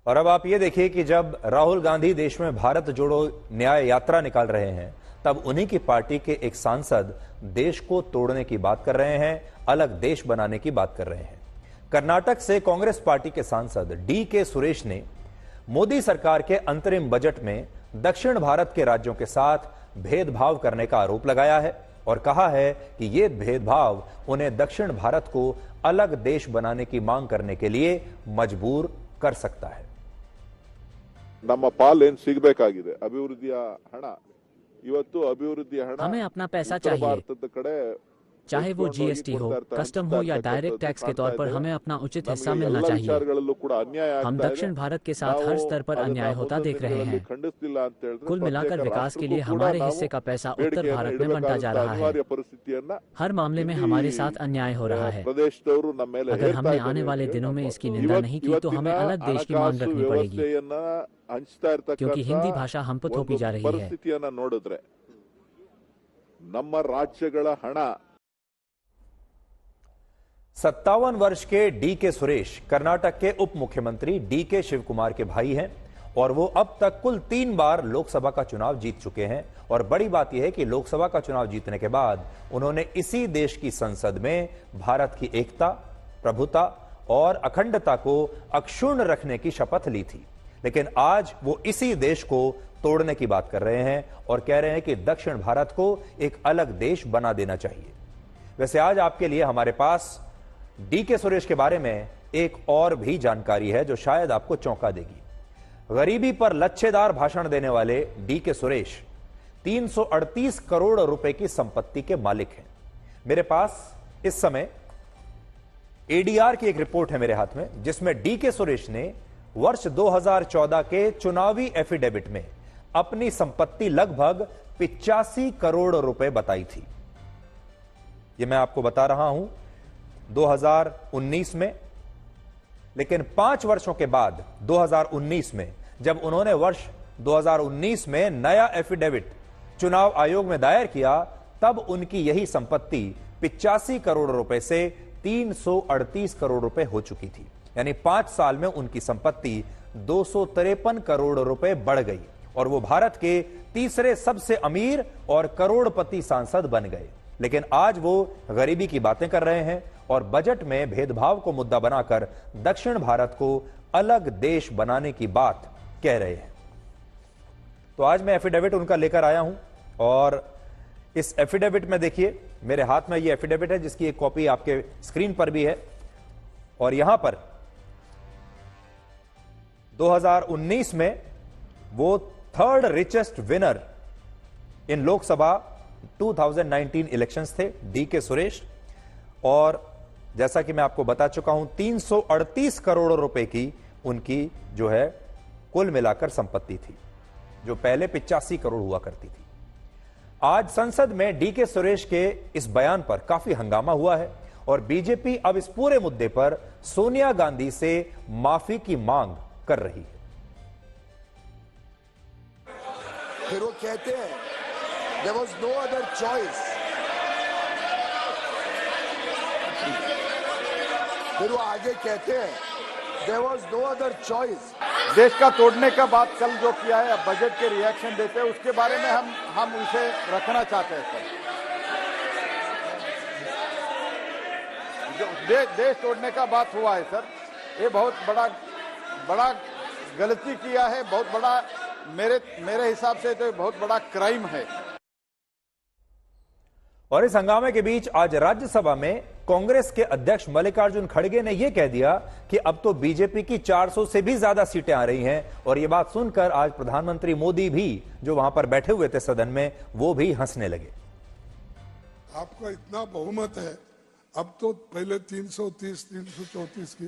और अब आप ये देखिए कि जब राहुल गांधी देश में भारत जोड़ो न्याय यात्रा निकाल रहे हैं, तब उन्हीं की पार्टी के एक सांसद देश को तोड़ने की बात कर रहे हैं, अलग देश बनाने की बात कर रहे हैं। कर्नाटक से कांग्रेस पार्टी के सांसद डी.के. सुरेश ने मोदी सरकार के अंतरिम बजट में दक्षिण भारत के राज्यों के साथ भेदभाव करने का आरोप लगाया है और कहा है कि यह भेदभाव उन्हें दक्षिण भारत को अलग देश बनाने की मांग करने के लिए मजबूर कर सकता है। ನಮ್ಮ ಪಾಲೇನ್ ಸಿಗಬೇಕಾಗಿದೆ ಅಭಿವೃದ್ಧಿಯ ಹಣ ಇವತ್ತು ಅಭಿವೃದ್ಧಿಯ ಹಣ हमें अपना पैसा चाहिए, ಭಾರತದ ಕಡೆ चाहे वो जीएसटी हो, कस्टम हो या डायरेक्ट टैक्स के तौर पर हमें अपना उचित हिस्सा मिलना चाहिए। हम दक्षिण भारत के साथ हर स्तर पर अन्याय होता देख रहे हैं। कुल मिलाकर विकास के लिए हमारे हिस्से का पैसा उत्तर भारत में बंटा जा रहा है। हर मामले में हमारे साथ अन्याय हो रहा है। अगर हमने आने वाले दिनों में इसकी निंदा नहीं की तो हमें अलग देश की मांग रखनी पड़ेगी, क्योंकि हिंदी भाषा हम पर थोपी जा रही है। ನಮ್ಮ ರಾಜ್ಯಗಳ ಹಣ 57 वर्ष के डी.के. सुरेश कर्नाटक के उप मुख्यमंत्री डी.के. शिव कुमार के भाई हैं और वो अब तक कुल 3 बार लोकसभा का चुनाव जीत चुके हैं। और बड़ी बात यह है कि लोकसभा का चुनाव जीतने के बाद उन्होंने इसी देश की संसद में भारत की एकता, प्रभुता और अखंडता को अक्षुण्ण रखने की शपथ ली थी। लेकिन आज वो इसी देश को तोड़ने की बात कर रहे हैं और कह रहे हैं कि दक्षिण भारत को एक अलग देश बना देना चाहिए। वैसे आज आपके लिए हमारे पास डी.के. सुरेश के बारे में एक और भी जानकारी है जो शायद आपको चौंका देगी। गरीबी पर लच्छेदार भाषण देने वाले डी.के. सुरेश 338 करोड़ रुपए की संपत्ति के मालिक हैं। मेरे पास इस समय एडीआर की एक रिपोर्ट है मेरे हाथ में, जिसमें डी.के. सुरेश ने वर्ष 2014 के चुनावी एफिडेविट में अपनी संपत्ति लगभग 85 करोड़ रुपए बताई थी। यह मैं आपको बता रहा हूं 2019 में, लेकिन 5 वर्षों के बाद 2019 में जब उन्होंने वर्ष 2019 में नया एफिडेविट चुनाव आयोग में दायर किया, तब उनकी यही संपत्ति 85 करोड़ रुपए से 338 करोड़ रुपए हो चुकी थी। यानी 5 साल में उनकी संपत्ति 253 करोड़ रुपए बढ़ गई और वो भारत के तीसरे सबसे अमीर और करोड़पति सांसद बन गए। लेकिन आज वो गरीबी की बातें कर रहे हैं और बजट में भेदभाव को मुद्दा बनाकर दक्षिण भारत को अलग देश बनाने की बात कह रहे हैं। तो आज मैं एफिडेविट उनका लेकर आया हूं और इस एफिडेविट में देखिए, मेरे हाथ में ये एफिडेविट है जिसकी एक कॉपी आपके स्क्रीन पर भी है। और यहां पर 2019 में वो third richest winner in Lok Sabha 2019 elections थे, डी.के. सुरेश। और जैसा कि मैं आपको बता चुका हूं 338 करोड़ रुपए की उनकी जो है कुल मिलाकर संपत्ति थी, जो पहले 85 करोड़ हुआ करती थी। आज संसद में डी.के. सुरेश के इस बयान पर काफी हंगामा हुआ है और बीजेपी अब इस पूरे मुद्दे पर सोनिया गांधी से माफी की मांग कर रही है। फिर वो कहते हैं there was no other choice, फिर वो आगे कहते हैं there was no other choice। देश का तोड़ने का बात कल जो किया है, अब बजट के रिएक्शन देते हैं उसके बारे में हम उसे रखना चाहते हैं सर। जो देश तोड़ने का बात हुआ है सर, ये बहुत बड़ा गलती किया है, बहुत बड़ा, मेरे हिसाब से तो बहुत बड़ा क्राइम है। और इस हंगामे के बीच आज राज्यसभा में कांग्रेस के अध्यक्ष मल्लिकार्जुन खड़गे ने यह कह दिया कि अब तो बीजेपी की 400 से भी ज्यादा सीटें आ रही हैं। और यह बात सुनकर आज प्रधानमंत्री मोदी भी, जो वहां पर बैठे हुए थे सदन में, वो भी हंसने लगे। आपका इतना बहुमत है, अब तो पहले 330 334 की,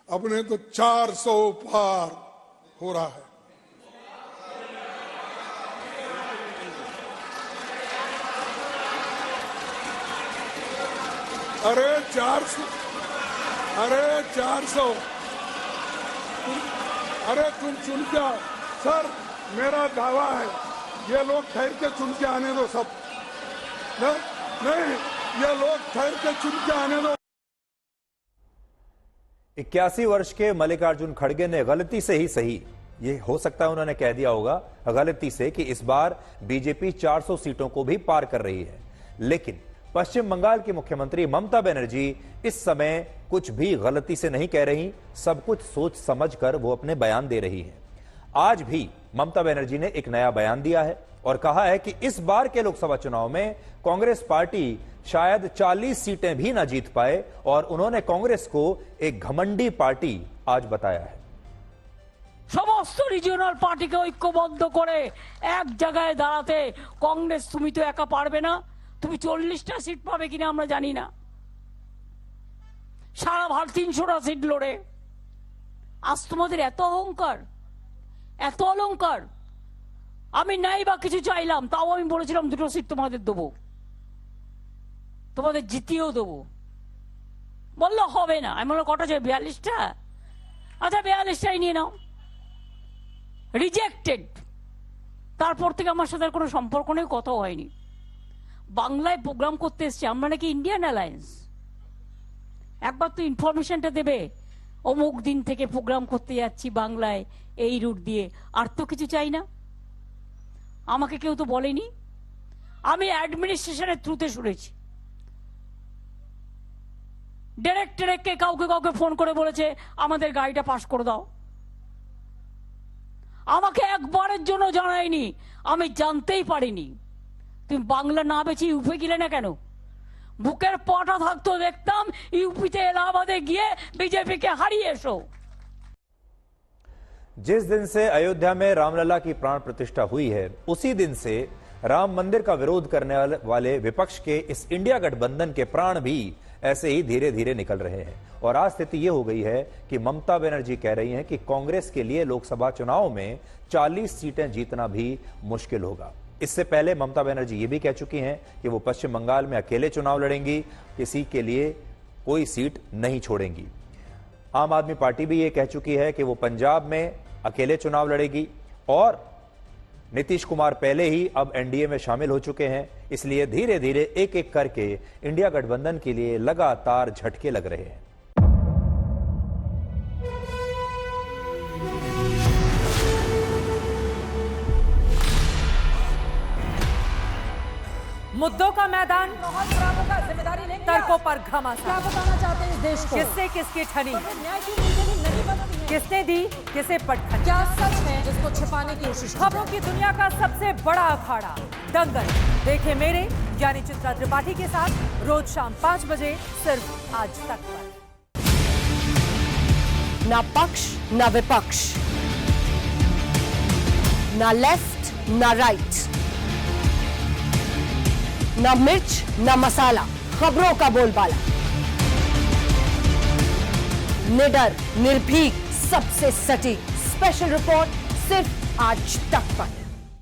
अब ने तो 400 पार हो रहा है। अरे 400, अरे तुम चुन के आओ सर, मेरा दावा है ये लोग ठहर के चुन के आने दो सब। नहीं, ये लोग ठहर के चुन के आने दो। 81 वर्ष के मल्लिकार्जुन खड़गे ने गलती से ही सही, ये हो सकता है उन्होंने कह दिया होगा गलती से कि इस बार बीजेपी 400 सीटों को भी पार कर रही है। लेकिन पश्चिम बंगाल की मुख्यमंत्री ममता बनर्जी इस समय कुछ भी गलती से नहीं कह रही, सब कुछ सोच समझकर वो अपने बयान दे रही है। आज भी ममता बनर्जी ने एक नया बयान दिया है और कहा है कि इस बार के लोकसभा चुनाव में कांग्रेस पार्टी शायद 40 सीटें भी ना जीत पाए और उन्होंने कांग्रेस को एक घमंडी पार्टी आज बताया है। समस्त রিজিওনাল পার্টিকে ঐক্যবদ্ধ করে এক জায়গায় দাঁড়াতে কংগ্রেস তুমি তো একা পারবে না, তুমি 40টা সিট পাবে কিনা আমরা জানি না, সারা ভারত 300টা সিট লড়ে। আজ তোমাদের এত অহংকার, এত অলংকার। আমি নাই বা কিছু চাইলাম, তাও আমি বলেছিলাম 2টো সিট তোমাদের দেবো, তোমাদের জিতিয়েও দেবো। বললো হবে না। আমি বললাম কটা চাই? 42টা। আচ্ছা 42টাই নিয়ে নাও। রিজেক্টেড। তারপর থেকে আমার সাথে কোনো সম্পর্ক নেই, কথাও হয়নি। বাংলায় প্রোগ্রাম করতে এসছে, আমরা নাকি ইন্ডিয়ান অ্যালায়েন্স। একবার তো ইনফরমেশনটা দেবে, অমুক দিন থেকে প্রোগ্রাম করতে যাচ্ছি বাংলায় এই রুট দিয়ে, আর তো কিছু চাই না। আমাকে কেউ তো বলেনি, আমি অ্যাডমিনিস্ট্রেশনের থ্রুতে শুনেছি। ডিরেক্টরকে কাউকে কাউকে ফোন করে বলেছে আমাদের গাড়িটা পাস করে দাও। আমাকে একবারের জন্য জানায়নি, আমি জানতেই পারিনি। তুমি বাংলা না বেছে ইউপি গেলে না কেন? বুকের পাটা থাকতো দেখতাম ইউপিতে এলাহাবাদে গিয়ে बीजेपी के हारिए एसो। जिस दिन से अयोध्या में रामलला की प्राण प्रतिष्ठा हुई है, उसी दिन से राम मंदिर का विरोध करने वाले विपक्ष के इस इंडिया गठबंधन के प्राण भी ऐसे ही धीरे धीरे निकल रहे हैं। और आज स्थिति यह हो गई है कि ममता बनर्जी कह रही हैं कि कांग्रेस के लिए लोकसभा चुनाव में 40 सीटें जीतना भी मुश्किल होगा। इससे पहले ममता बनर्जी ये भी कह चुकी हैं कि वो पश्चिम बंगाल में अकेले चुनाव लड़ेंगी, किसी के लिए कोई सीट नहीं छोड़ेंगी। आम आदमी पार्टी भी ये कह चुकी है कि वो पंजाब में अकेले चुनाव लड़ेगी और नीतीश कुमार पहले ही अब एनडीए में शामिल हो चुके हैं, इसलिए धीरे धीरे एक एक करके इंडिया गठबंधन के लिए लगातार झटके लग रहे हैं। मुद्दों का मैदान, जिम्मेदारी लेंगे, तर्कों पर घमासान। क्या बताना चाहते हैं इस देश को? किससे किसकी ठनी, न्याय की नीति नहीं बनती है। किसने दी किसे पटखनी। क्या सच है जिसको छिपाने की कोशिश? खबरों की दुनिया का सबसे बड़ा अखाड़ा दंगल देखे मेरे यानी चित्रा त्रिपाठी के साथ रोज शाम 5 बजे सिर्फ आज तक पर। ना पक्ष ना विपक्ष, ना लेफ्ट ना राइट, ना मिर्च ना मसाला, खबरों का बोलबाला, निडर निर्भीक सबसे सटीक स्पेशल रिपोर्ट सिर्फ आज तक पर।